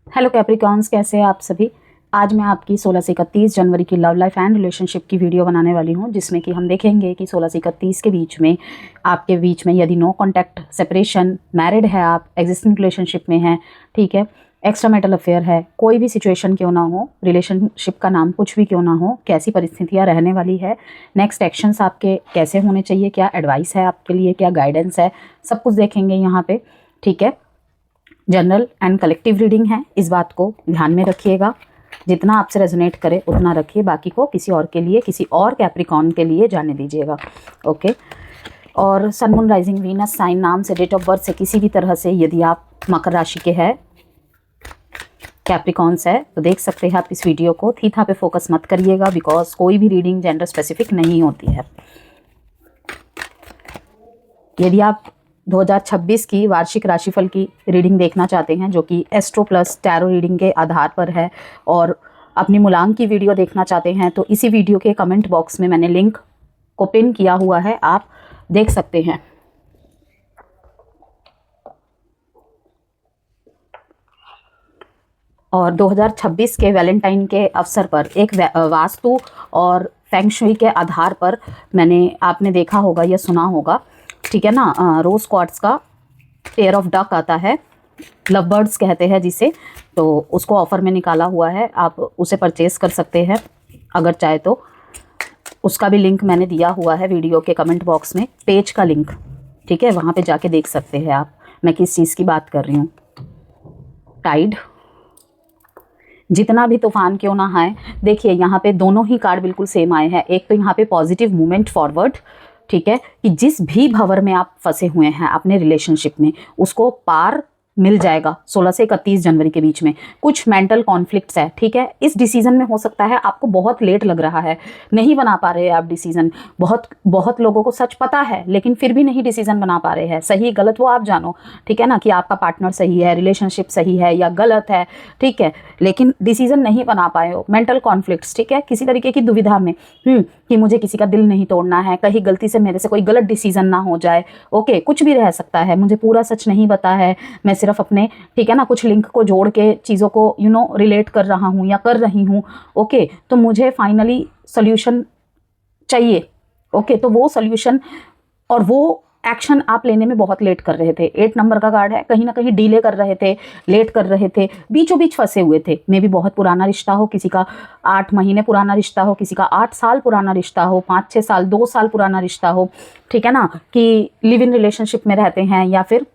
Hello Capricorns, कैसे हैं आप सभी। आज मैं आपकी 16 से 31 जनवरी की लव लाइफ एंड रिलेशनशिप की वीडियो बनाने वाली हूं, जिसमें कि हम देखेंगे कि 16 से 31 के बीच में आपके बीच में यदि नो कॉन्टैक्ट, सेपरेशन, मैरिड है, आप एग्जिस्टिंग रिलेशनशिप में हैं, ठीक है, एक्स्ट्रा मैरिटल अफेयर है, कोई भी सिचुएशन क्यों ना हो, रिलेशनशिप का नाम कुछ भी क्यों ना हो, कैसी परिस्थितियाँ रहने वाली है, नेक्स्ट एक्शंस आपके कैसे होने चाहिए, क्या एडवाइस है आपके लिए, क्या गाइडेंस है, सब कुछ देखेंगे यहाँ पे। ठीक है, जनरल एंड कलेक्टिव रीडिंग है, इस बात को ध्यान में रखिएगा। जितना आपसे रेजोनेट करे उतना रखिए, बाकी को किसी और के लिए, किसी और कैप्रिकॉर्न के लिए जाने दीजिएगा। ओके। और सन, मून, राइजिंग, वीनस, साइन, नाम से, डेट ऑफ बर्थ से, किसी भी तरह से यदि आप मकर राशि के हैं, कैप्रिकॉन्स है, तो देख सकते हैं आप इस वीडियो को। थीथा पे फोकस मत करिएगा, बिकॉज कोई भी रीडिंग जेंडर स्पेसिफिक नहीं होती है। यदि आप 2026 की वार्षिक राशिफल की रीडिंग देखना चाहते हैं, जो कि एस्ट्रो प्लस टैरो रीडिंग के आधार पर है, और अपनी मूलांक की वीडियो देखना चाहते हैं, तो इसी वीडियो के कमेंट बॉक्स में मैंने लिंक को पिन किया हुआ है, आप देख सकते हैं। और 2026 के वैलेंटाइन के अवसर पर एक वास्तु और फेंग शुई के आधार पर आपने देखा होगा या सुना होगा, ठीक है ना, रोज क्वार्ट्स का पेयर ऑफ डक आता है, लव बर्ड्स कहते हैं जिसे, तो उसको ऑफर में निकाला हुआ है, आप उसे परचेज कर सकते हैं अगर चाहे तो। उसका भी लिंक मैंने दिया हुआ है वीडियो के कमेंट बॉक्स में, पेज का लिंक, ठीक है, वहाँ पे जाके देख सकते हैं आप मैं किस चीज़ की बात कर रही हूँ। टाइड, जितना भी तूफान क्यों ना आए, देखिए यहाँ पे दोनों ही कार्ड बिल्कुल सेम आए हैं। एक तो यहाँ पे पॉजिटिव मूवमेंट फॉरवर्ड, ठीक है, कि जिस भी भंवर में आप फंसे हुए हैं अपने रिलेशनशिप में, उसको पार मिल जाएगा 16 से 31 जनवरी के बीच में। कुछ मेंटल कॉन्फ्लिक्ट्स है, ठीक है, इस डिसीजन में हो सकता है आपको बहुत लेट लग रहा है, नहीं बना पा रहे हैं आप डिसीजन। बहुत लोगों को सच पता है, लेकिन फिर भी नहीं डिसीजन बना पा रहे हैं। सही गलत वो आप जानो, ठीक है ना, कि आपका पार्टनर सही है, रिलेशनशिप सही है या गलत है, ठीक है, लेकिन डिसीजन नहीं बना पाए हो, मेंटल कॉन्फ्लिक्ट्स, ठीक है, किसी तरीके की दुविधा में कि मुझे किसी का दिल नहीं तोड़ना है, कहीं गलती से मेरे से कोई गलत डिसीजन ना हो जाए। ओके, कुछ भी रह सकता है, मुझे पूरा सच नहीं पता है, मैं सिर्फ अपने, ठीक है ना, कुछ लिंक को जोड़ के चीज़ों को रिलेट कर रहा हूँ या कर रही हूँ। ओके, तो मुझे फाइनली सोल्यूशन चाहिए। ओके, तो वो सोल्यूशन और वो एक्शन आप लेने में बहुत लेट कर रहे थे। 8 नंबर का कार्ड है, कहीं ना कहीं डीले कर रहे थे, लेट कर रहे थे, बीचों बीच फंसे हुए थे। मे भी बहुत पुराना रिश्ता हो, किसी का 8 महीने पुराना रिश्ता हो, किसी का 8 साल पुराना रिश्ता हो, 5-6 साल, 2 साल पुराना रिश्ता हो, ठीक है ना, कि लिव इन रिलेशनशिप में रहते हैं या फिर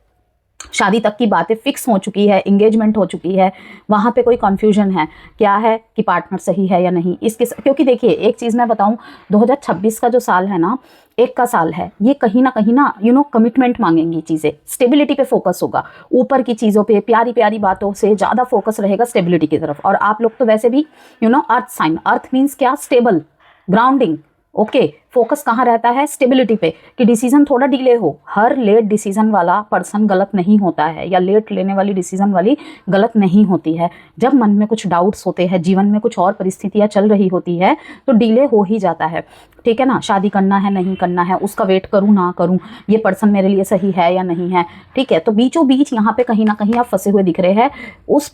शादी तक की बातें फिक्स हो चुकी है, इंगेजमेंट हो चुकी है, वहाँ पे कोई कन्फ्यूजन है, क्या है कि पार्टनर सही है या नहीं। क्योंकि देखिए एक चीज़ मैं बताऊँ, 2026 का जो साल है ना, एक का साल है, ये कहीं ना कमिटमेंट मांगेंगी चीज़ें, स्टेबिलिटी पे फोकस होगा, ऊपर की चीज़ों पे, प्यारी प्यारी बातों से ज़्यादा फोकस रहेगा स्टेबिलिटी की तरफ। और आप लोग तो वैसे भी अर्थ साइन, अर्थ मीन्स क्या, स्टेबल, ग्राउंडिंग। ओके, फोकस कहाँ रहता है, स्टेबिलिटी पे, कि डिसीजन थोड़ा डिले हो। हर लेट डिसीजन वाला पर्सन गलत नहीं होता है, या लेट लेने वाली डिसीजन वाली गलत नहीं होती है। जब मन में कुछ डाउट्स होते हैं, जीवन में कुछ और परिस्थितियाँ चल रही होती है, तो डिले हो ही जाता है, ठीक है ना। शादी करना है, नहीं करना है, उसका वेट करूँ ना करूँ, ये पर्सन मेरे लिए सही है या नहीं है, ठीक है। तो बीचों बीच यहाँ पे कहीं ना कहीं आप फंसे हुए दिख रहे हैं। उस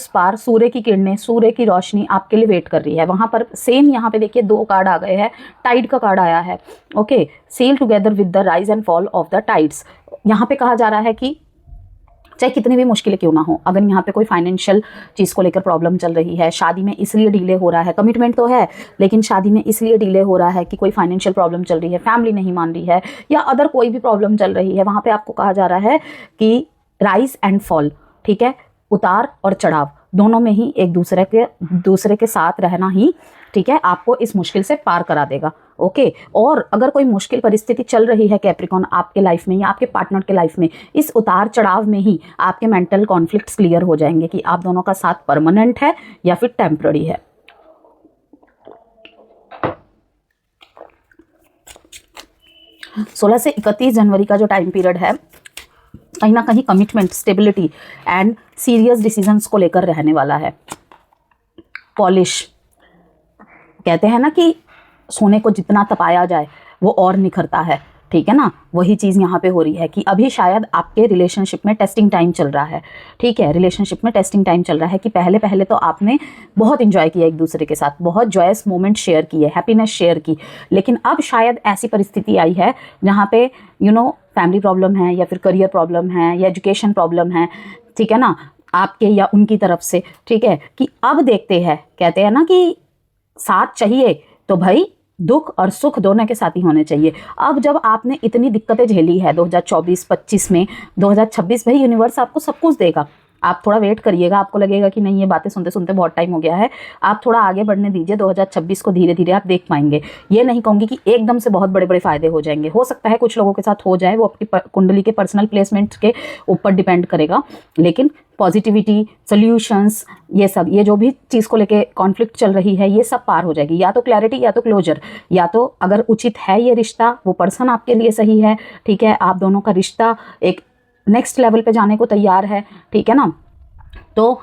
पार सूर्य की किरणें, सूर्य की रोशनी आपके लिए वेट कर रही है वहाँ पर। सेम यहाँ पे देखिए 2 कार्ड आ गए हैं, टाइड का कार्ड आया है। Okay, sail together with the rise and fall of the tides. यहाँ पे कहा जा रहा है कि चाहे कितनी भी मुश्किलें क्यों ना हो, अगर यहाँ पे कोई फाइनेंशियल चीज़ को लेकर प्रॉब्लम चल रही है, शादी में इसलिए डिले हो रहा है, कमिटमेंट तो है लेकिन शादी में इसलिए डिले हो रहा है कि कोई फाइनेंशियल प्रॉब्लम चल रही है, फैमिली नहीं मान रही है, या अदर कोई भी प्रॉब्लम चल रही है, वहाँ पे आपको कहा जा रहा है कि राइज एंड फॉल, ठीक है, उतार और चढ़ाव दोनों में ही एक दूसरे के साथ रहना ही, ठीक है, आपको इस मुश्किल से पार करा देगा। ओके, और अगर कोई मुश्किल परिस्थिति चल रही है कैप्रिकॉर्न आपके लाइफ में या आपके पार्टनर के लाइफ में, इस उतार चढ़ाव में ही आपके मेंटल कॉन्फ्लिक्ट्स क्लियर हो जाएंगे कि आप दोनों का साथ परमानेंट है या फिर टेम्पररी है। सोलह से 31 जनवरी का जो टाइम पीरियड है, कहीं ना कहीं commitment, stability and serious decisions को लेकर रहने वाला है। पॉलिश, कहते हैं ना कि सोने को जितना तपाया जाए वो और निखरता है, ठीक है ना, वही चीज़ यहाँ पे हो रही है कि अभी शायद आपके रिलेशनशिप में टेस्टिंग टाइम चल रहा है। ठीक है, रिलेशनशिप में टेस्टिंग टाइम चल रहा है कि पहले पहले तो आपने बहुत इंजॉय किया एक दूसरे के साथ, बहुत जॉयस मोमेंट शेयर किए, हैप्पीनेस शेयर की, लेकिन अब शायद ऐसी परिस्थिति आई है जहाँ पे फैमिली प्रॉब्लम है या फिर करियर प्रॉब्लम है या एजुकेशन प्रॉब्लम है, ठीक है ना, आपके या उनकी तरफ से। ठीक है, कि अब देखते हैं, कहते हैं ना कि साथ चाहिए तो भाई दुख और सुख दोनों के साथ ही होने चाहिए। अब जब आपने इतनी दिक्कतें झेली है 2024-25 में, 2026 भाई यूनिवर्स आपको सब कुछ देगा। आप थोड़ा वेट करिएगा, आपको लगेगा कि नहीं ये बातें सुनते सुनते बहुत टाइम हो गया है, आप थोड़ा आगे बढ़ने दीजिए, 2026 को धीरे धीरे आप देख पाएंगे। ये नहीं कहूँगी कि एकदम से बहुत बड़े बड़े फायदे हो जाएंगे, हो सकता है कुछ लोगों के साथ हो जाए, वो आपकी कुंडली के पर्सनल प्लेसमेंट के ऊपर डिपेंड करेगा, लेकिन पॉजिटिविटी, सॉल्यूशंस, ये सब, ये जो भी चीज़ को लेके कॉन्फ्लिक्ट चल रही है, ये सब पार हो जाएगी। या तो क्लैरिटी या तो क्लोजर, या तो अगर उचित है ये रिश्ता, वो पर्सन आपके लिए सही है, ठीक है, आप दोनों का रिश्ता एक नेक्स्ट लेवल पे जाने को तैयार है, ठीक है ना, तो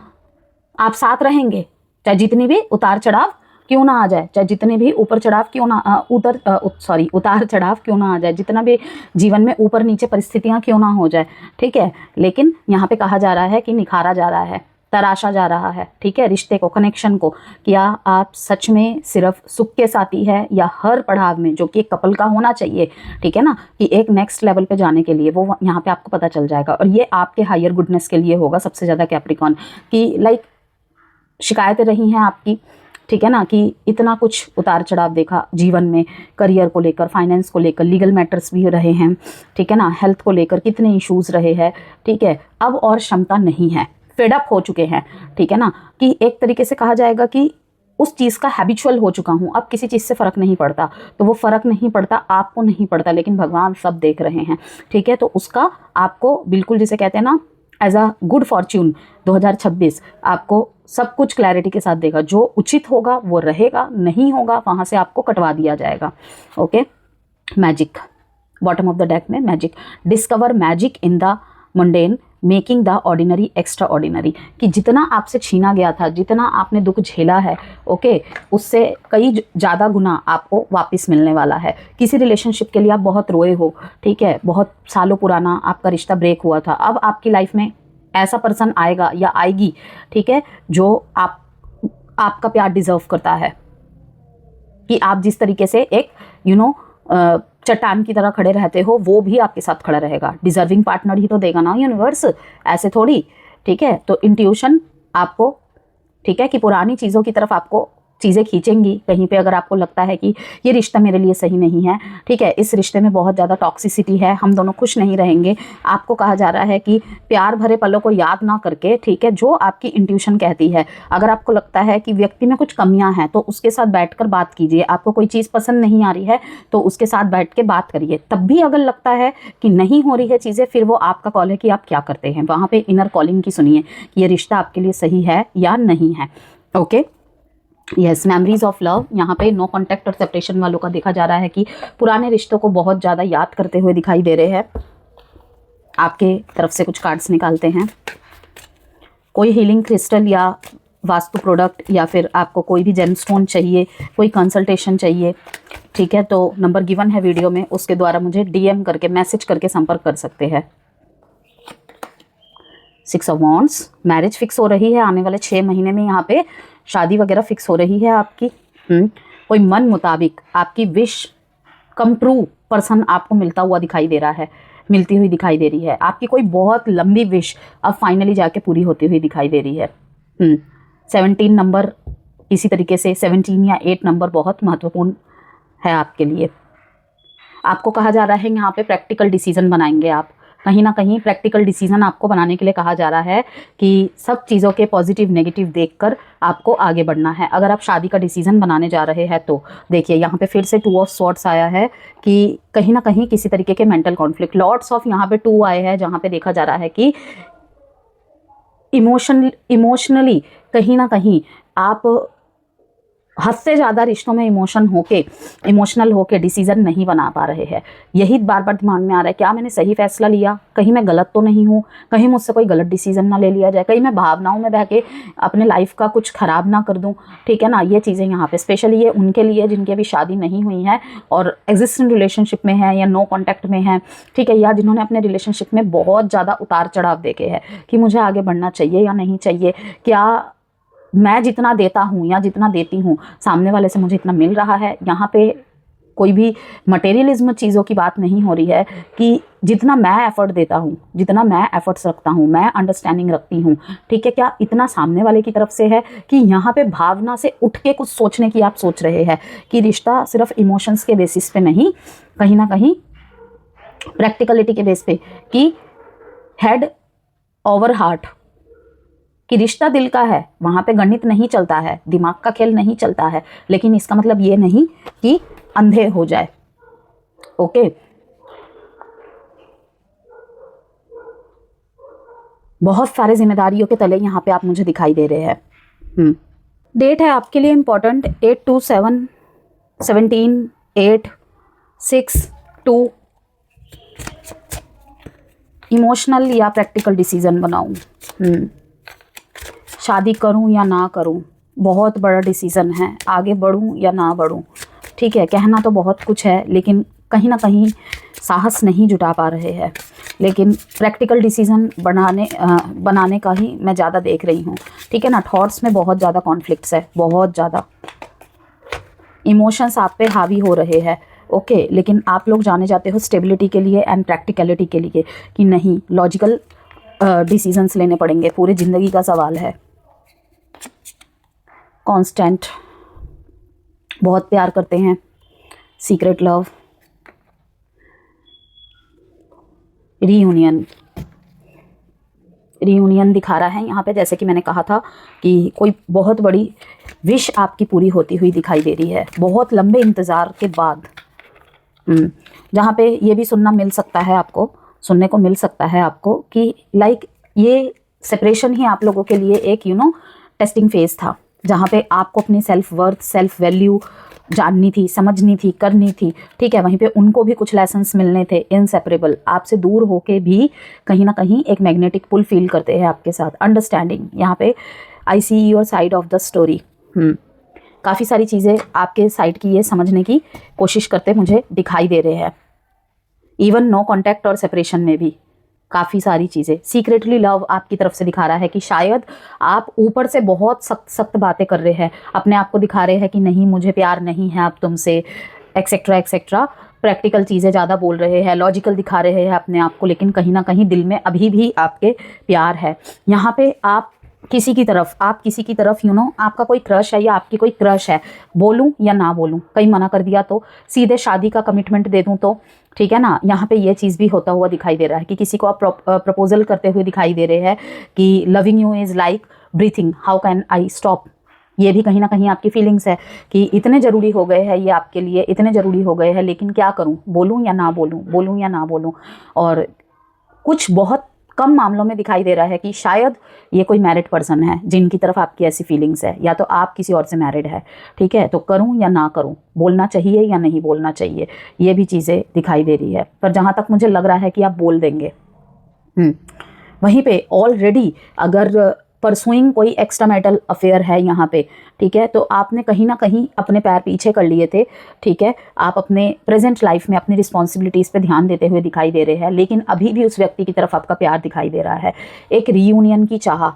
आप साथ रहेंगे, चाहे जितनी भी उतार चढ़ाव क्यों ना आ जाए, चाहे जितने भी ऊपर चढ़ाव क्यों ना उतार चढ़ाव क्यों ना आ जाए, जितना भी जीवन में ऊपर नीचे परिस्थितियां क्यों ना हो जाए, ठीक है, लेकिन यहाँ पे कहा जा रहा है कि निखारा जा रहा है, तराशा जा रहा है, ठीक है, रिश्ते को, कनेक्शन को। क्या आप सच में सिर्फ सुख के साथी है या हर पड़ाव में, जो कि एक कपल का होना चाहिए, ठीक है ना, कि एक नेक्स्ट लेवल पे जाने के लिए, वो यहाँ पे आपको पता चल जाएगा। और ये आपके हायर गुडनेस के लिए होगा सबसे ज़्यादा कैप्रिकॉर्न, कि लाइक शिकायतें रही हैं आपकी, ठीक है ना, कि इतना कुछ उतार चढ़ाव देखा जीवन में, करियर को लेकर, फाइनेंस को लेकर, लीगल मैटर्स भी रहे हैं, ठीक है ना, हेल्थ को लेकर कितने इश्यूज रहे हैं, ठीक है, अब और क्षमता नहीं है, फेडअप हो चुके हैं, ठीक है ना, कि एक तरीके से कहा जाएगा कि उस चीज़ का हैबिचुअल हो चुका हूँ, अब किसी चीज़ से फ़र्क नहीं पड़ता। तो वो फ़र्क नहीं पड़ता, आपको नहीं पड़ता, लेकिन भगवान सब देख रहे हैं, ठीक है, तो उसका आपको बिल्कुल, जिसे कहते हैं ना, एज अ गुड फॉर्च्यून 2026 आपको सब कुछ क्लैरिटी के साथ देगा। जो उचित होगा वो रहेगा, नहीं होगा वहाँ से आपको कटवा दिया जाएगा। Okay, magic, bottom of the deck में magic, discover magic in the mundane, making the ordinary extraordinary, कि जितना आपसे छीना गया था, जितना आपने दुख झेला है, ओके, उससे कई ज़्यादा गुना आपको वापस मिलने वाला है। किसी रिलेशनशिप के लिए आप बहुत रोए हो, ठीक है, बहुत सालों पुराना आपका रिश्ता ब्रेक हुआ था, अब आपकी लाइफ में ऐसा पर्सन आएगा या आएगी, ठीक है, जो आपका प्यार डिजर्व करता है, कि आप जिस तरीके से एक चट्टान की तरह खड़े रहते हो, वो भी आपके साथ खड़ा रहेगा। डिजर्विंग पार्टनर ही तो देगा ना यूनिवर्स, ऐसे थोड़ी, ठीक है। तो इंट्यूशन आपको, ठीक है, कि पुरानी चीज़ों की तरफ आपको चीज़ें खींचेंगी कहीं पे, अगर आपको लगता है कि ये रिश्ता मेरे लिए सही नहीं है, ठीक है, इस रिश्ते में बहुत ज़्यादा टॉक्सिसिटी है, हम दोनों खुश नहीं रहेंगे, आपको कहा जा रहा है कि प्यार भरे पलों को याद ना करके, ठीक है, जो आपकी इंट्यूशन कहती है, अगर आपको लगता है कि व्यक्ति में कुछ कमियां हैं तो उसके साथ बैठकर बात कीजिए। आपको कोई चीज़ पसंद नहीं आ रही है तो उसके साथ बैठ के बात करिए। तब भी अगर लगता है कि नहीं हो रही है चीज़ें, फिर वो आपका कॉल है कि आप क्या करते हैं, वहाँ पर इनर कॉलिंग की सुनिए कि ये रिश्ता आपके लिए सही है या नहीं है। Okay, yes, memories of love, यहाँ पे नो कॉन्टैक्ट और सेपरेशन वालों का देखा जा रहा है कि पुराने रिश्तों को बहुत ज़्यादा याद करते हुए दिखाई दे रहे हैं। आपके तरफ से कुछ कार्ड्स निकालते हैं। कोई हीलिंग क्रिस्टल या वास्तु प्रोडक्ट, या फिर आपको कोई भी जेमस्टोन चाहिए, कोई कंसल्टेशन चाहिए, ठीक है, तो नंबर गिवन है वीडियो में, उसके द्वारा मुझे DM करके, मैसेज करके संपर्क कर सकते हैं। 6 ऑफ वॉन्ड्स, मैरिज फिक्स हो रही है आने वाले 6 महीने में, यहाँ पे शादी वगैरह फिक्स हो रही है आपकी। कोई मन मुताबिक आपकी विश कम ट्रू पर्सन आपको मिलता हुआ दिखाई दे रहा है, मिलती हुई दिखाई दे रही है। आपकी कोई बहुत लंबी विश अब फाइनली जाके पूरी होती हुई दिखाई दे रही है। 17 नंबर, इसी तरीके से 17 या 8 नंबर बहुत महत्वपूर्ण है आपके लिए। आपको कहा जा रहा है यहाँ पे प्रैक्टिकल डिसीजन बनाएंगे आप, कहीं ना कहीं प्रैक्टिकल डिसीजन आपको बनाने के लिए कहा जा रहा है कि सब चीज़ों के पॉजिटिव नेगेटिव देखकर आपको आगे बढ़ना है। अगर आप शादी का डिसीजन बनाने जा रहे हैं तो देखिए यहाँ पे फिर से 2 ऑफ स्वॉर्ड्स आया है कि कहीं ना कहीं किसी तरीके के मेंटल कॉन्फ्लिक्ट, लॉर्ड्स ऑफ यहाँ पे 2 आए हैं, जहाँ पे देखा जा रहा है कि इमोशनली कहीं ना कहीं आप हद से ज़्यादा रिश्तों में इमोशनल होके डिसीज़न नहीं बना पा रहे हैं। यही बार बार दिमाग में आ रहा है, क्या मैंने सही फैसला लिया, कहीं मैं गलत तो नहीं हूँ, कहीं मुझसे कोई गलत डिसीज़न ना ले लिया जाए, कहीं मैं भावनाओं में बह के अपने लाइफ का कुछ ख़राब ना कर दूँ। ठीक है ना, ये चीज़ें यहाँ पे स्पेशली ये उनके लिए जिनकी अभी शादी नहीं हुई है और एग्जिस्टिंग रिलेशनशिप में है या नो कॉन्टैक्ट में है, ठीक है, या जिन्होंने अपने रिलेशनशिप में बहुत ज़्यादा उतार चढ़ाव देखे हैं कि मुझे आगे बढ़ना चाहिए या नहीं चाहिए, क्या मैं जितना देता हूँ या जितना देती हूँ सामने वाले से मुझे इतना मिल रहा है। यहाँ पे कोई भी मटेरियलिज्म चीज़ों की बात नहीं हो रही है कि जितना मैं एफर्ट देता हूँ, जितना मैं एफर्ट्स रखता हूँ, मैं अंडरस्टैंडिंग रखती हूँ, ठीक है, क्या इतना सामने वाले की तरफ से है कि यहाँ पे भावना से उठ के कुछ सोचने की आप सोच रहे हैं कि रिश्ता सिर्फ इमोशंस के बेसिस पे नहीं, कहीं ना कहीं प्रैक्टिकलिटी के बेस पे, कि हेड ओवर हार्ट, कि रिश्ता दिल का है, वहाँ पे गणित नहीं चलता है, दिमाग का खेल नहीं चलता है, लेकिन इसका मतलब ये नहीं कि अंधे हो जाए। ओके, बहुत सारे जिम्मेदारियों के तले यहाँ पे आप मुझे दिखाई दे रहे हैं। डेट है आपके लिए इम्पोर्टेंट, 8/2/7, 17, 8, 6, 2। इमोशनल या प्रैक्टिकल डिसीजन बनाऊँ, शादी करूं या ना करूं, बहुत बड़ा डिसीज़न है, आगे बढ़ूं या ना बढ़ूं। ठीक है, कहना तो बहुत कुछ है लेकिन कहीं ना कहीं साहस नहीं जुटा पा रहे हैं, लेकिन प्रैक्टिकल डिसीज़न बनाने का ही मैं ज़्यादा देख रही हूँ। ठीक है ना, थॉट्स में बहुत ज़्यादा कॉन्फ्लिक्ट्स है, बहुत ज़्यादा इमोशंस आप पे हावी हो रहे हैं। ओके, लेकिन आप लोग जाने जाते हो स्टेबिलिटी के लिए एंड प्रैक्टिकलिटी के लिए कि नहीं, लॉजिकल डिसीजंस लेने पड़ेंगे, पूरी ज़िंदगी का सवाल है। कांस्टेंट, बहुत प्यार करते हैं, सीक्रेट लव, रीयूनियन दिखा रहा है यहाँ पे। जैसे कि मैंने कहा था कि कोई बहुत बड़ी विश आपकी पूरी होती हुई दिखाई दे रही है बहुत लंबे इंतज़ार के बाद। जहाँ पे ये भी सुनने को मिल सकता है आपको कि लाइक ये सेपरेशन ही आप लोगों के लिए एक टेस्टिंग फेज था, जहाँ पे आपको अपनी सेल्फ वर्थ, सेल्फ वैल्यू जाननी थी, समझनी थी, करनी थी। ठीक है, वहीं पे उनको भी कुछ लेसन्स मिलने थे। इनसेपरेबल, आपसे दूर होके भी कहीं ना कहीं एक मैग्नेटिक पुल फील करते हैं आपके साथ। अंडरस्टैंडिंग, यहाँ पे I see your side of the story. काफ़ी सारी चीज़ें आपके साइड की ये समझने की कोशिश करते मुझे दिखाई दे रहे हैं। इवन नो कॉन्टैक्ट और सेपरेशन में भी काफ़ी सारी चीज़ें। सीक्रेटली लव आपकी तरफ से दिखा रहा है कि शायद आप ऊपर से बहुत सख्त सख्त बातें कर रहे हैं, अपने आप को दिखा रहे हैं कि नहीं मुझे प्यार नहीं है अब तुमसे, एक्सेट्रा एक्सेट्रा। प्रैक्टिकल चीज़ें ज़्यादा बोल रहे हैं, लॉजिकल दिखा रहे हैं अपने आप को, लेकिन कहीं ना कहीं दिल में अभी भी आपके प्यार है। यहाँ पे आप किसी की तरफ आपका कोई क्रश है या आपकी कोई क्रश है, बोलूं या ना बोलूं, कहीं मना कर दिया तो सीधे शादी का कमिटमेंट दे दूं तो, ठीक है ना। यहाँ पे ये चीज़ भी होता हुआ दिखाई दे रहा है कि किसी को आप प्रपोजल करते हुए दिखाई दे रहे हैं कि loving you is like breathing, how can I stop. ये भी कहीं ना कहीं आपकी फीलिंग्स है कि इतने ज़रूरी हो गए हैं ये आपके लिए, इतने ज़रूरी हो गए हैं, लेकिन क्या करूँ, बोलूँ या ना बोलूँ। और कुछ बहुत कम मामलों में दिखाई दे रहा है कि शायद ये कोई मैरिड पर्सन है जिनकी तरफ आपकी ऐसी फीलिंग्स है, या तो आप किसी और से मैरिड है। ठीक है, तो करूं या ना करूं, बोलना चाहिए या नहीं बोलना चाहिए, ये भी चीज़ें दिखाई दे रही है। पर जहाँ तक मुझे लग रहा है कि आप बोल देंगे। वहीं पे ऑलरेडी अगर परसुइंग कोई एक्स्ट्रा मैरिटल अफेयर है यहाँ पे, ठीक है, तो आपने कहीं ना कहीं अपने पैर पीछे कर लिए थे। ठीक है, आप अपने प्रेजेंट लाइफ में अपनी रिस्पॉन्सिबिलिटीज़ पे ध्यान देते हुए दिखाई दे रहे हैं, लेकिन अभी भी उस व्यक्ति की तरफ आपका प्यार दिखाई दे रहा है, एक रीयूनियन की चाह।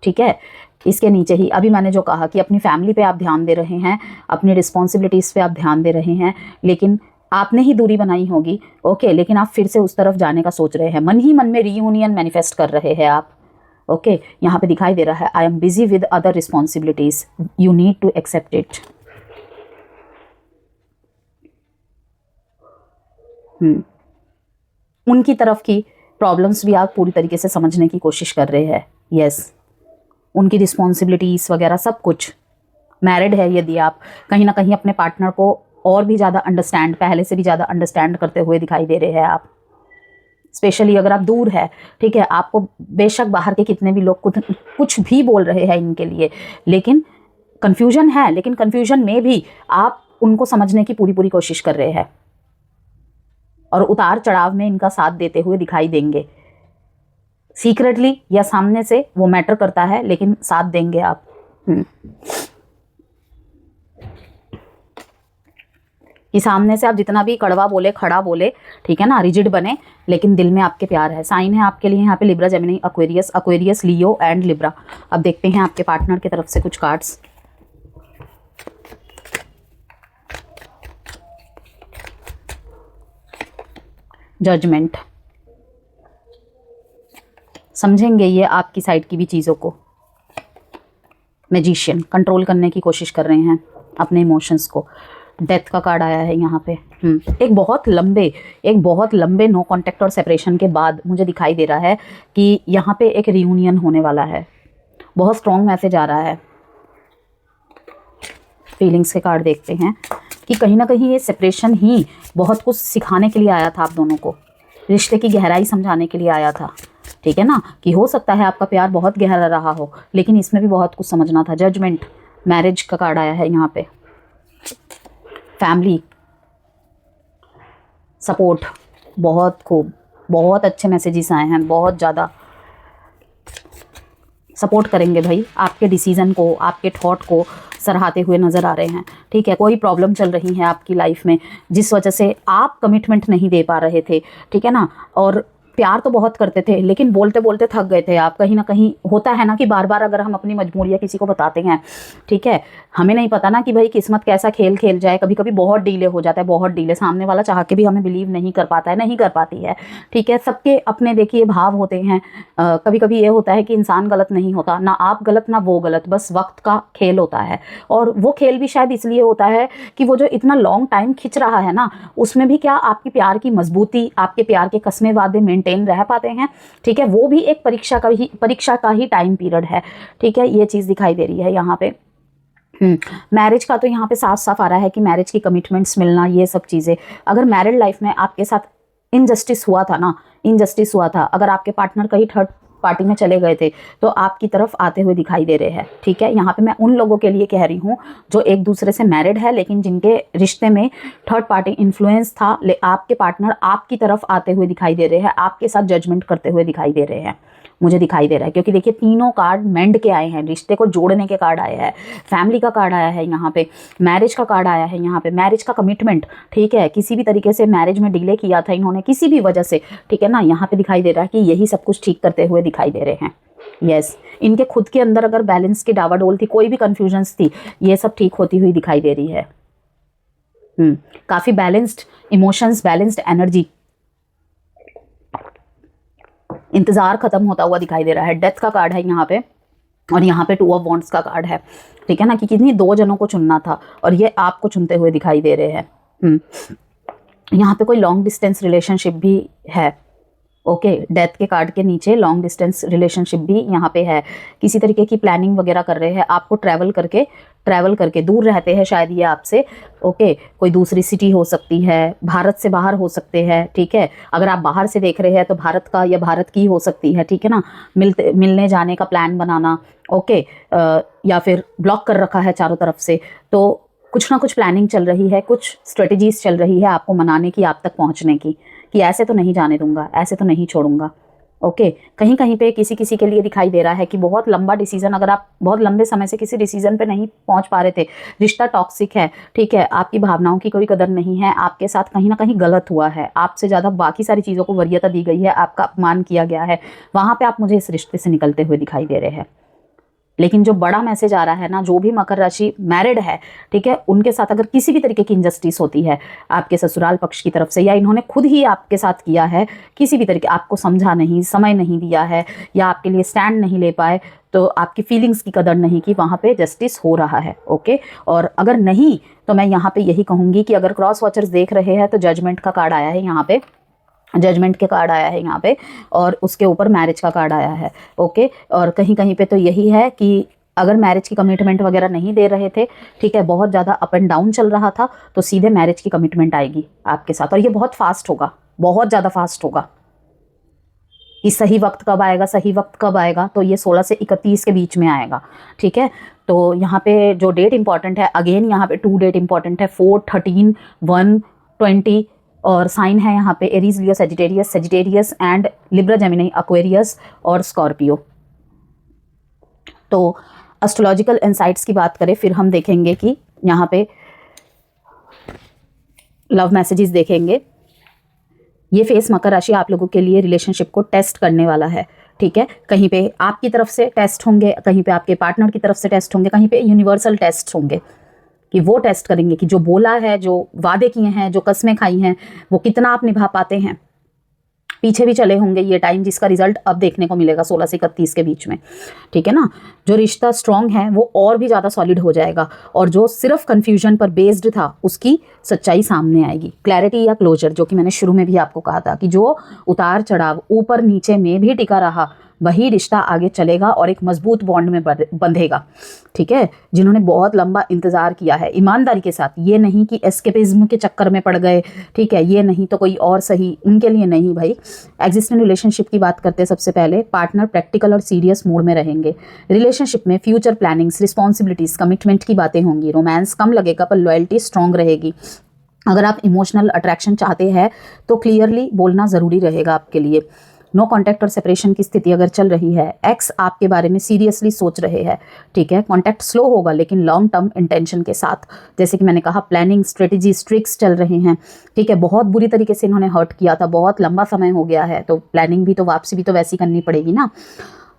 ठीक है, इसके नीचे ही अभी मैंने जो कहा कि अपनी फैमिली पे आप ध्यान दे रहे हैं, अपनी रिस्पॉन्सिबिलिटीज़ पे आप ध्यान दे रहे हैं, लेकिन आपने ही दूरी बनाई होगी। ओके, लेकिन आप फिर से उस तरफ जाने का सोच रहे हैं, मन ही मन में रीयूनियन मैनिफेस्ट कर रहे हैं आप। ओके, यहाँ पे दिखाई दे रहा है I am busy with other responsibilities, you need to accept it. उनकी तरफ की प्रॉब्लम्स भी आप पूरी तरीके से समझने की कोशिश कर रहे हैं। यस, उनकी रिस्पॉन्सिबिलिटीज़ वगैरह सब कुछ। मैरिड है यदि आप, कहीं ना कहीं अपने पार्टनर को और भी ज़्यादा पहले से भी ज़्यादा अंडरस्टैंड करते हुए दिखाई दे रहे हैं आप। स्पेशली अगर आप दूर है, ठीक है, आपको बेशक बाहर के कितने भी लोग कुछ भी बोल रहे हैं इनके लिए, लेकिन कन्फ्यूजन है, लेकिन कन्फ्यूजन में भी आप उनको समझने की पूरी पूरी कोशिश कर रहे हैं और उतार चढ़ाव में इनका साथ देते हुए दिखाई देंगे। सीक्रेटली या सामने से वो मैटर करता है, लेकिन साथ देंगे आप। कि सामने से आप जितना भी कड़वा बोले, खड़ा बोले, ठीक है ना, रिजिड बने, लेकिन दिल में आपके प्यार है। साइन है आपके लिए यहाँ पे Libra, Gemini, Aquarius, Aquarius, Leo and Libra. अब देखते हैं आपके पार्टनर की तरफ से कुछ कार्ड्स। जजमेंट। समझेंगे ये आपकी साइड की भी चीज़ों को। मैजिशियन, कंट्रोल करने की कोशिश कर रहे हैं अपने इमोशंस को। डेथ का कार्ड आया है यहाँ पे। एक बहुत लंबे नो कांटेक्ट और सेपरेशन के बाद मुझे दिखाई दे रहा है कि यहाँ पे एक रियूनियन होने वाला है। बहुत स्ट्रॉन्ग मैसेज आ रहा है। फीलिंग्स के कार्ड देखते हैं कि कहीं ना कहीं ये सेपरेशन ही बहुत कुछ सिखाने के लिए आया था आप दोनों को, रिश्ते की गहराई समझाने के लिए आया था, ठीक है ना। कि हो सकता है आपका प्यार बहुत गहरा रहा हो, लेकिन इसमें भी बहुत कुछ समझना था। जजमेंट, मैरिज का कार्ड आया है यहाँ पे। फैमिली सपोर्ट, बहुत खूब, बहुत अच्छे मैसेजेस आए हैं। बहुत ज़्यादा सपोर्ट करेंगे भाई, आपके डिसीज़न को, आपके थॉट को सराहते हुए नज़र आ रहे हैं, ठीक है। कोई प्रॉब्लम चल रही है आपकी लाइफ में जिस वजह से आप कमिटमेंट नहीं दे पा रहे थे, ठीक है ना। और प्यार तो बहुत करते थे, लेकिन बोलते बोलते थक गए थे आप। कहीं ना कहीं होता है ना कि बार बार अगर हम अपनी मजबूरियाँ किसी को बताते हैं, ठीक है, हमें नहीं पता ना कि भाई किस्मत कैसा खेल खेल जाए। कभी कभी बहुत डिले हो जाता है, बहुत डिले। सामने वाला चाह के भी हमें बिलीव नहीं कर पाता है, नहीं कर पाती है, ठीक है। सबके अपने देखिए भाव होते हैं। कभी कभी ये होता है कि इंसान गलत नहीं होता, ना आप गलत ना वो गलत, बस वक्त का खेल होता है। और वो खेल भी शायद इसलिए होता है कि वो जो इतना लॉन्ग टाइम खिंच रहा है ना, उसमें भी क्या आपकी प्यार की मजबूती, आपके प्यार के कस्मे वादे मेंटेन रह पाते हैं, ठीक है। वो भी एक परीक्षा का ही टाइम पीरियड है, ठीक है। ये चीज़ दिखाई दे रही है यहाँ पे। मैरिज का तो यहाँ पे साफ साफ आ रहा है कि मैरिज की कमिटमेंट्स मिलना, ये सब चीज़ें। अगर मैरिड लाइफ में आपके साथ इनजस्टिस हुआ था, अगर आपके पार्टनर कहीं थर्ड पार्टी में चले गए थे, तो आपकी तरफ आते हुए दिखाई दे रहे हैं, ठीक है। यहाँ पे मैं उन लोगों के लिए कह रही हूँ जो एक दूसरे से मैरिड है, लेकिन जिनके रिश्ते में थर्ड पार्टी इन्फ्लुएंस था। आपके पार्टनर आपकी तरफ आते हुए दिखाई दे रहे हैं, आपके साथ जजमेंट करते हुए दिखाई दे रहे हैं, मुझे दिखाई दे रहा है। क्योंकि देखिए तीनों कार्ड मेंड के आए हैं, रिश्ते को जोड़ने के कार्ड आए हैं। फैमिली का कार्ड आया है यहाँ पे, मैरिज का कार्ड आया है यहाँ पे, मैरिज का कमिटमेंट, ठीक है। किसी भी तरीके से मैरिज में डिले किया था इन्होंने, किसी भी वजह से, ठीक है ना। यहाँ पे दिखाई दे रहा है कि यही सब कुछ ठीक करते हुए दिखाई दे रहे हैं। यस, इनके खुद के अंदर अगर बैलेंस की डावाडोल थी, कोई भी कन्फ्यूजन्स थी, ये सब ठीक होती हुई दिखाई दे रही है। काफ़ी बैलेंस्ड इमोशंस, बैलेंस्ड एनर्जी, इंतजार खत्म होता हुआ दिखाई दे रहा है। डेथ का कार्ड है यहाँ पे, और यहाँ पे 2 ऑफ वॉन्ड्स का कार्ड है, ठीक है ना। कि कितनी 2 जनों को चुनना था और ये आपको चुनते हुए दिखाई दे रहे हैं। यहाँ पे कोई लॉन्ग डिस्टेंस रिलेशनशिप भी है, ओके। डेथ के कार्ड के नीचे लॉन्ग डिस्टेंस रिलेशनशिप भी यहाँ पे है। किसी तरीके की प्लानिंग वगैरह कर रहे हैं, आपको ट्रैवल करके दूर रहते हैं शायद ये आपसे, ओके। कोई दूसरी सिटी हो सकती है, भारत से बाहर हो सकते हैं, ठीक है। अगर आप बाहर से देख रहे हैं तो भारत का या भारत की हो सकती है, ठीक है ना। मिलने जाने का प्लान बनाना, ओके। या फिर ब्लॉक कर रखा है चारों तरफ से, तो कुछ ना कुछ प्लानिंग चल रही है, कुछ स्ट्रेटजीज चल रही है आपको मनाने की, आप तक पहुंचने की, कि ऐसे तो नहीं जाने दूंगा, ऐसे तो नहीं छोड़ूंगा, ओके। कहीं कहीं पे किसी के लिए दिखाई दे रहा है कि बहुत लंबा डिसीजन, अगर आप बहुत लंबे समय से किसी डिसीजन पे नहीं पहुंच पा रहे थे, रिश्ता टॉक्सिक है, ठीक है, आपकी भावनाओं की कोई कदर नहीं है, आपके साथ कहीं ना कहीं गलत हुआ है, आपसे ज़्यादा बाकी सारी चीज़ों को वरीयता दी गई है, आपका अपमान किया गया है, वहाँ पर आप मुझे इस रिश्ते से निकलते हुए दिखाई दे रहे हैं। लेकिन जो बड़ा मैसेज आ रहा है ना, जो भी मकर राशि मैरिड है, ठीक है, उनके साथ अगर किसी भी तरीके की इनजस्टिस होती है आपके ससुराल पक्ष की तरफ से, या इन्होंने खुद ही आपके साथ किया है, किसी भी तरीके आपको समझा नहीं, समय नहीं दिया है, या आपके लिए स्टैंड नहीं ले पाए, तो आपकी फीलिंग्स की कदर नहीं की, वहाँ पे जस्टिस हो रहा है, ओके। और अगर नहीं, तो मैं यहाँ पे यही कहूँगी कि अगर क्रॉस वॉचर्स देख रहे हैं तो जजमेंट का कार्ड आया है यहाँ पे, जजमेंट के कार्ड आया है यहाँ पे, और उसके ऊपर मैरिज का कार्ड आया है, ओके। और कहीं कहीं पे तो यही है कि अगर मैरिज की कमिटमेंट वगैरह नहीं दे रहे थे, ठीक है, बहुत ज़्यादा अप एंड डाउन चल रहा था, तो सीधे मैरिज की कमिटमेंट आएगी आपके साथ, और ये बहुत फास्ट होगा, बहुत ज़्यादा फास्ट होगा। कि सही वक्त कब आएगा, तो ये 16 से 31 के बीच में आएगा, ठीक है। तो यहाँ पे जो डेट इंपॉर्टेंट है, अगेन यहाँ पे 2 डेट इंपॉर्टेंट है, 4, 13, 1, 20, और साइन है यहाँ पे Aries, Leo, Sagittarius and Libra, Gemini, Aquarius और स्कॉर्पियो। तो एस्ट्रोलॉजिकल इंसाइट्स की बात करें, फिर हम देखेंगे कि यहाँ पे लव मैसेजेस देखेंगे। ये फेस मकर राशि आप लोगों के लिए रिलेशनशिप को टेस्ट करने वाला है, ठीक है। कहीं पे आपकी तरफ से टेस्ट होंगे, कहीं पे आपके पार्टनर की तरफ से टेस्ट होंगे, कहीं पे यूनिवर्सल टेस्ट होंगे कि वो टेस्ट करेंगे कि जो बोला है, जो वादे किए हैं, जो कस्में खाई हैं, वो कितना आप निभा पाते हैं। पीछे भी चले होंगे ये टाइम, जिसका रिजल्ट अब देखने को मिलेगा 16 से 31 के बीच में, ठीक है ना। जो रिश्ता स्ट्रांग है वो और भी ज़्यादा सॉलिड हो जाएगा, और जो सिर्फ कन्फ्यूजन पर बेस्ड था उसकी सच्चाई सामने आएगी। क्लैरिटी या क्लोजर, जो कि मैंने शुरू में भी आपको कहा था कि जो उतार चढ़ाव ऊपर नीचे में भी टिका रहा, वही रिश्ता आगे चलेगा और एक मजबूत बॉन्ड में बंधेगा, ठीक है। जिन्होंने बहुत लंबा इंतज़ार किया है ईमानदारी के साथ, ये नहीं कि एस्केपिज्म के चक्कर में पड़ गए, ठीक है, ये नहीं तो कोई और सही, उनके लिए नहीं भाई। एग्जिस्टिंग रिलेशनशिप की बात करते हैं, सबसे पहले पार्टनर प्रैक्टिकल और सीरियस मूड में रहेंगे। रिलेशनशिप में फ्यूचर प्लानिंग्स, रिस्पॉन्सिबिलिटीज़, कमिटमेंट की बातें होंगी। रोमांस कम लगेगा पर लॉयल्टी स्ट्रॉन्ग रहेगी। अगर आप इमोशनल अट्रैक्शन चाहते हैं तो क्लियरली बोलना ज़रूरी रहेगा आपके लिए। नो कॉन्टैक्ट और सेपरेशन की स्थिति अगर चल रही है, एक्स आपके बारे में सीरियसली सोच रहे हैं, ठीक है। कॉन्टैक्ट स्लो होगा लेकिन लॉन्ग टर्म इंटेंशन के साथ, जैसे कि मैंने कहा प्लानिंग, स्ट्रेटजी, ट्रिक्स चल रहे हैं, ठीक है। बहुत बुरी तरीके से इन्होंने हर्ट किया था, बहुत लंबा समय हो गया है, तो प्लानिंग भी तो, वापसी भी तो वैसी करनी पड़ेगी ना।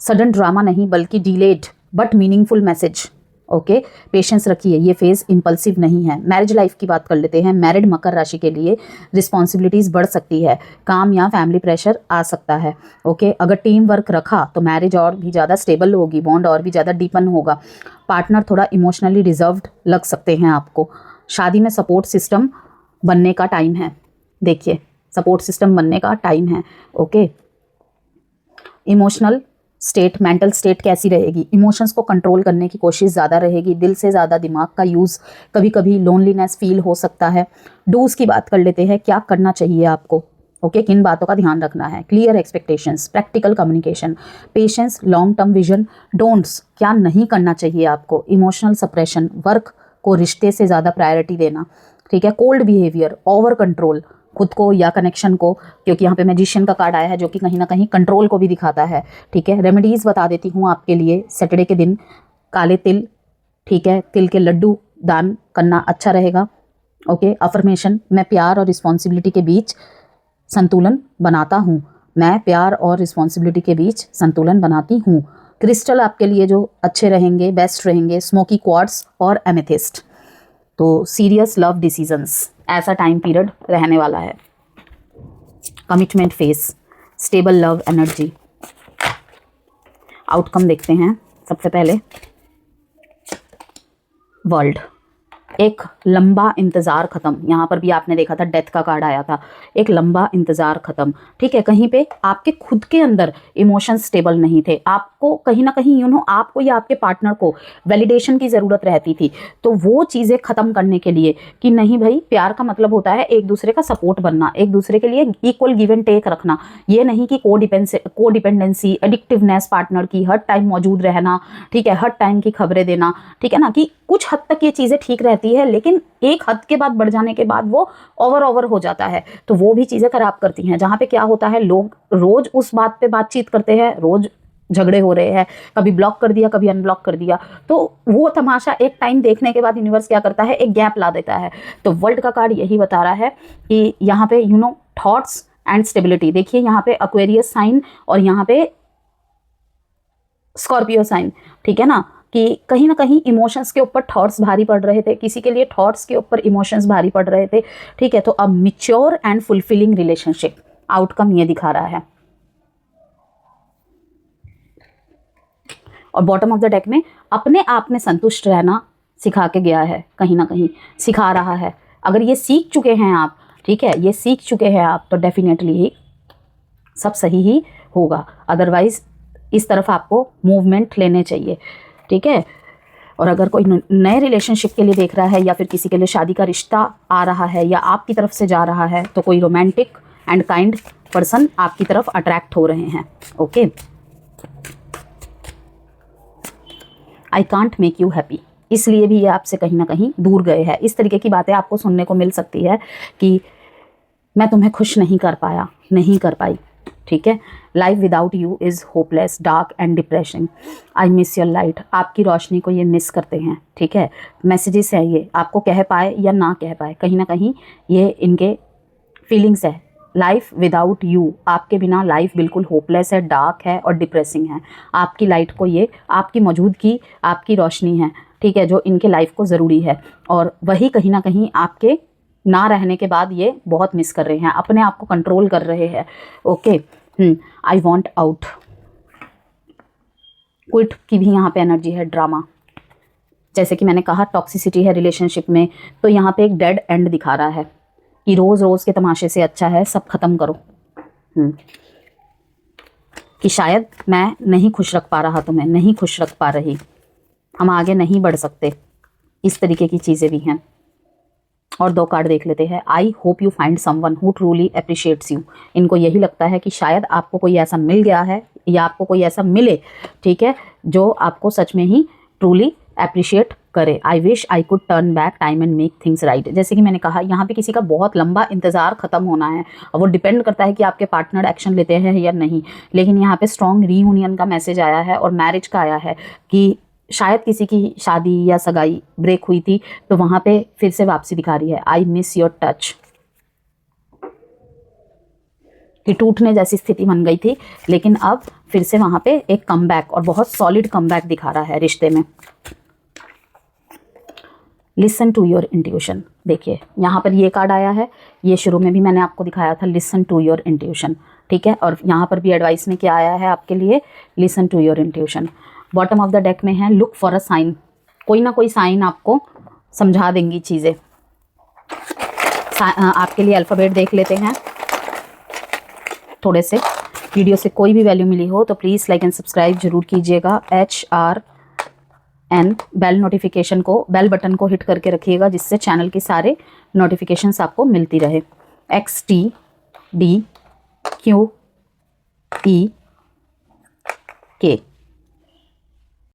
सडन ड्रामा नहीं बल्कि delayed but meaningful message, okay. Patience रखिए, ये फेज इम्पल्सिव नहीं है। मैरिज लाइफ की बात कर लेते हैं। मैरिड मकर राशि के लिए रिस्पॉन्सिबिलिटीज़ बढ़ सकती है, काम या फैमिली प्रेशर आ सकता है, ओके। अगर टीम वर्क रखा तो मैरिज और भी ज़्यादा स्टेबल होगी, बॉन्ड और भी ज़्यादा डीपन होगा। पार्टनर थोड़ा इमोशनली रिजर्व्ड लग सकते हैं आपको। शादी में सपोर्ट सिस्टम बनने का टाइम है, देखिए सपोर्ट सिस्टम बनने का टाइम है, okay. Emotional state, mental state कैसी रहेगी? इमोशंस को कंट्रोल करने की कोशिश ज़्यादा रहेगी, दिल से ज़्यादा दिमाग का यूज़, कभी कभी लोनलीनेस फील हो सकता है। डूज की बात कर लेते हैं, क्या करना चाहिए आपको, ओके। किन बातों का ध्यान रखना है? Clear expectations, practical communication, patience, long term vision. Don'ts, क्या नहीं करना चाहिए आपको? इमोशनल सप्रेशन, वर्क को रिश्ते से ज़्यादा प्रायोरिटी देना, ठीक है। कोल्ड बिहेवियर, ओवर कंट्रोल, खुद को या कनेक्शन को, क्योंकि यहाँ पे मैजिशियन का कार्ड आया है जो कि कहीं ना कहीं कंट्रोल को भी दिखाता है, ठीक है। रेमेडीज़ बता देती हूँ आपके लिए। सैटरडे के दिन काले तिल, ठीक है, तिल के लड्डू दान करना अच्छा रहेगा, ओके। अफर्मेशन, मैं प्यार और रिस्पॉन्सिबिलिटी के बीच संतुलन बनाता हूँ, मैं प्यार और रिस्पॉन्सिबिलिटी के बीच संतुलन बनाती हूँ। क्रिस्टल आपके लिए जो अच्छे रहेंगे, बेस्ट रहेंगे, स्मोकी क्वार्ट्स और एमेथिस्ट। तो सीरियस लव डिसीजंस, ऐसा टाइम पीरियड रहने वाला है। Commitment face, stable love energy. Outcome देखते हैं सबसे पहले। वर्ल्ड, एक लंबा इंतज़ार ख़त्म। यहाँ पर भी आपने देखा था डेथ का कार्ड आया था, एक लंबा इंतज़ार ख़त्म, ठीक है। कहीं पे आपके खुद के अंदर इमोशंस स्टेबल नहीं थे, आपको कहीं ना कहीं आपको या आपके पार्टनर को वैलिडेशन की ज़रूरत रहती थी। तो वो चीज़ें ख़त्म करने के लिए कि नहीं भाई, प्यार का मतलब होता है एक दूसरे का सपोर्ट बनना, एक दूसरे के लिए इक्वल गिव एंड टेक रखना। ये नहीं कि कोडिपेंडेंसी, एडिक्टिवनेस पार्टनर की, हर टाइम मौजूद रहना, ठीक है, हर टाइम की खबरें देना, ठीक है ना। कि कुछ हद तक ये चीज़ें ठीक रहती है, लेकिन एक हद के बाद बढ़ जाने के बाद वो ओवर हो जाता है, तो वो भी चीज़ें खराब करती हैं। जहाँ पे क्या होता है, लोग रोज उस बात पे बातचीत करते हैं, रोज झगड़े हो रहे हैं, कभी ब्लॉक कर दिया, कभी अनब्लॉक कर दिया, तो वो तमाशा एक टाइम देखने के बाद यूनिवर्स क्या करता है, एक गैप ला देता है। तो वर्ल्ड का कार्ड यही बता रहा है कि यहाँ पे थॉट्स एंड स्टेबिलिटी। देखिए यहाँ पे एक्वेरियस साइन और यहाँ पे स्कॉर्पियो साइन, ठीक है ना, कि कहीं ना कहीं इमोशंस के ऊपर थॉट्स भारी पड़ रहे थे, किसी के लिए थॉट्स के ऊपर इमोशंस भारी पड़ रहे थे, ठीक है। तो अब mature and fulfilling relationship, outcome ये दिखा रहा है। और बॉटम ऑफ द डेक में अपने आप में संतुष्ट रहना सिखा के गया है, कहीं ना कहीं सिखा रहा है। अगर ये सीख चुके हैं आप, ठीक है, ये सीख चुके हैं आप, तो डेफिनेटली ही सब सही ही होगा। अदरवाइज इस तरफ आपको मूवमेंट लेने चाहिए, ठीक है। और अगर कोई नए रिलेशनशिप के लिए देख रहा है या फिर किसी के लिए शादी का रिश्ता आ रहा है या आपकी तरफ से जा रहा है, तो कोई रोमांटिक एंड काइंड पर्सन आपकी तरफ अट्रैक्ट हो रहे हैं, okay. I can't make you happy, इसलिए भी ये आपसे कहीं ना कहीं दूर गए हैं। इस तरीके की बातें आपको सुनने को मिल सकती है कि मैं तुम्हें खुश नहीं कर पाया, नहीं कर पाई, ठीक है। Life without you is hopeless, dark and depressing, I miss your light, आपकी रोशनी को ये मिस करते हैं, ठीक है। मैसेजेस है ये, आपको कह पाए या ना कह पाए, कहीं ना कहीं ये इनके फीलिंग्स है। लाइफ विदाउट यू, आपके बिना लाइफ बिल्कुल होपलेस है, डार्क है और डिप्रेसिंग है। आपकी लाइट को ये, आपकी मौजूदगी, आपकी रोशनी है, ठीक है, जो इनके लाइफ को ज़रूरी है, और वही कहीं ना कहीं आपके ना रहने के बाद ये बहुत मिस कर रहे हैं, अपने आप को कंट्रोल कर रहे हैं। Okay, I want out, quit की भी यहाँ पे एनर्जी है, ड्रामा, जैसे कि मैंने कहा टॉक्सिसिटी है रिलेशनशिप में, तो यहाँ पे एक डेड एंड दिखा रहा है कि रोज़ रोज़ के तमाशे से अच्छा है सब ख़त्म करो। कि शायद मैं नहीं खुश रख पा रहा तुम्हें, नहीं खुश रख पा रही, हम आगे नहीं बढ़ सकते, इस तरीके की चीज़ें भी हैं। और 2 कार्ड देख लेते हैं। I hope you find someone who truly appreciates you, इनको यही लगता है कि शायद आपको कोई ऐसा मिल गया है या आपको कोई ऐसा मिले, ठीक है, जो आपको सच में ही ट्रूली अप्रिशिएट करे। I wish I could turn back time and make things right, जैसे कि मैंने कहा यहाँ पे किसी का बहुत लंबा इंतज़ार ख़त्म होना है, और वो डिपेंड करता है कि आपके पार्टनर एक्शन लेते हैं या नहीं, लेकिन यहाँ पे स्ट्रॉन्ग रीयूनियन का मैसेज आया है और मैरिज का आया है कि शायद किसी की शादी या सगाई ब्रेक हुई थी, तो वहाँ पे फिर से वापसी दिखा रही है। आई मिस योर टच, कि टूटने जैसी स्थिति बन गई थी, लेकिन अब फिर से वहाँ पे एक कमबैक, और बहुत सॉलिड कमबैक दिखा रहा है रिश्ते में। लिसन टू योर इंट्यूशन, देखिए यहाँ पर ये कार्ड आया है, ये शुरू में भी मैंने आपको दिखाया था, लिसन टू योर इंट्यूशन, ठीक है। और यहाँ पर भी एडवाइस में क्या आया है आपके लिए, listen to your intuition. Bottom of the deck में है लुक फॉर अ साइन, कोई ना कोई साइन आपको समझा देंगी चीज़ें। आपके लिए अल्फ़ाबेट देख लेते हैं थोड़े से। वीडियो से कोई भी वैल्यू मिली हो तो प्लीज़ लाइक एंड सब्सक्राइब जरूर कीजिएगा। HRN बेल नोटिफिकेशन को, बेल बटन को हिट करके रखिएगा, जिससे चैनल के सारे नोटिफिकेशंस आपको मिलती रहे। XTDQEK,